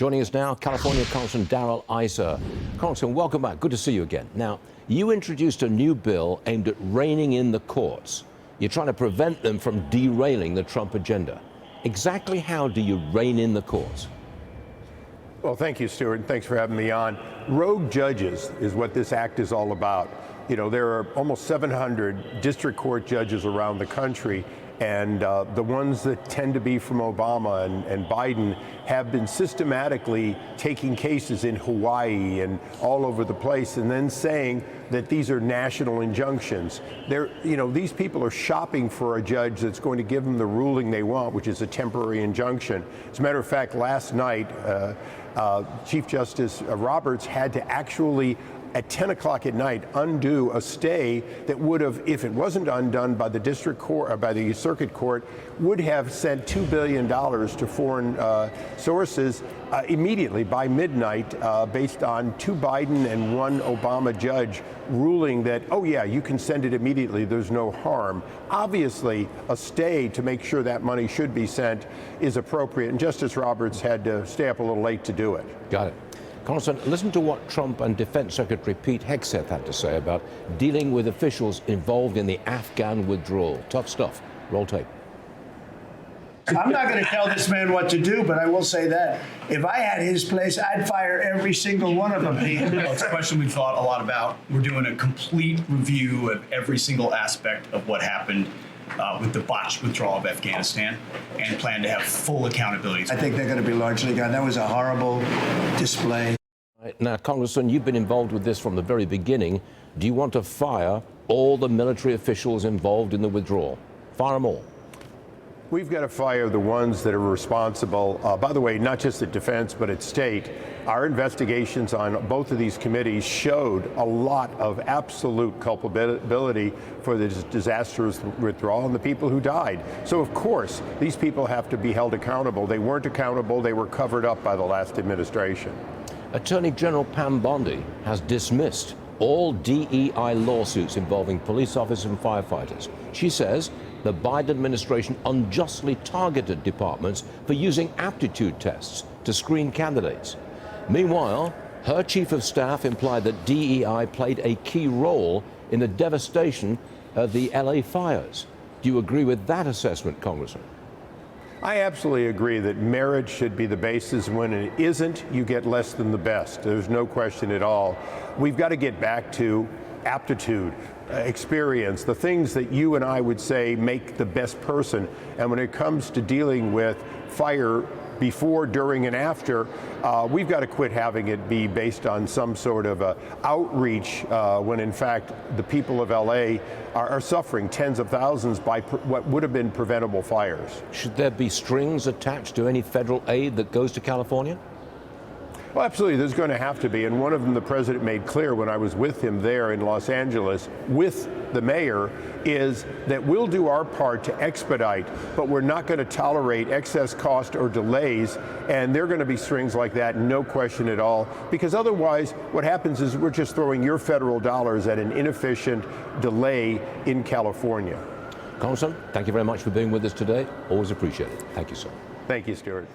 Joining us now, California Congressman Darrell Issa. Congressman, welcome back. Good to see you again. Now, you introduced a new bill aimed at reining in the courts. You're trying to prevent them from derailing the Trump agenda. Exactly how do you rein in the courts? Well, thank you, Stuart, and thanks for having me on. Rogue judges is what this act is all about. You know, there are almost 700 district court judges around the country, and the ones that tend to be from Obama and Biden have been systematically taking cases in Hawaii and all over the place and then saying that these are national injunctions. These people are shopping for a judge that's going to give them the ruling they want, which is a temporary injunction. As a matter of fact, last night, Chief Justice Roberts had to actually at 10 o'clock at night undo a stay that would have, if it wasn't undone by the district court or by the circuit court, would have sent $2 billion to foreign sources immediately by midnight based on 2 Biden and 1 Obama judge ruling that, oh yeah, you can send it immediately, there's no harm. Obviously, a stay to make sure that money should be sent is appropriate, and Justice Roberts had to stay up a little late to do it. Got it. Congressman, listen to what Trump and Defense Secretary Pete Hegseth had to say about dealing with officials involved in the Afghan withdrawal. Tough stuff. Roll tape. I'm not going to tell this man what to do, but I will say that if I had his place, I'd fire every single one of them. It's a question we've thought a lot about. We're doing a complete review of every single aspect of what happened with the botched withdrawal of Afghanistan and plan to have full accountability. I think they're going to be largely gone. That was a horrible display. Right. Now, Congressman, you've been involved with this from the very beginning. Do you want to fire all the military officials involved in the withdrawal? Fire them all. We've got to fire the ones that are responsible, by the way, not just at defense, but at state. Our investigations on both of these committees showed a lot of absolute culpability for the disastrous withdrawal and the people who died. So, of course, these people have to be held accountable. They weren't accountable. They were covered up by the last administration. Attorney General Pam Bondi has dismissed all DEI lawsuits involving police officers and firefighters. She says the Biden administration unjustly targeted departments for using aptitude tests to screen candidates. Meanwhile, her chief of staff implied that DEI played a key role in the devastation of the LA fires. Do you agree with that assessment, Congressman? I absolutely agree that merit should be the basis. When it isn't, you get less than the best. There's no question at all. We've got to get back to aptitude, experience, the things that you and I would say make the best person. And when it comes to dealing with fire before, during, and after, we've got to quit having it be based on some sort of outreach when in fact the people of LA are suffering tens of thousands by what would have been preventable fires. Should there be strings attached to any federal aid that goes to California? Well, absolutely, there's going to have to be, and one of them the president made clear when I was with him there in Los Angeles with the mayor is that we'll do our part to expedite, but we're not going to tolerate excess cost or delays, and there are going to be strings like that, no question at all, because otherwise what happens is we're just throwing your federal dollars at an inefficient delay in California. Congressman, thank you very much for being with us today. Always appreciate it. Thank you, sir. Thank you, Stuart.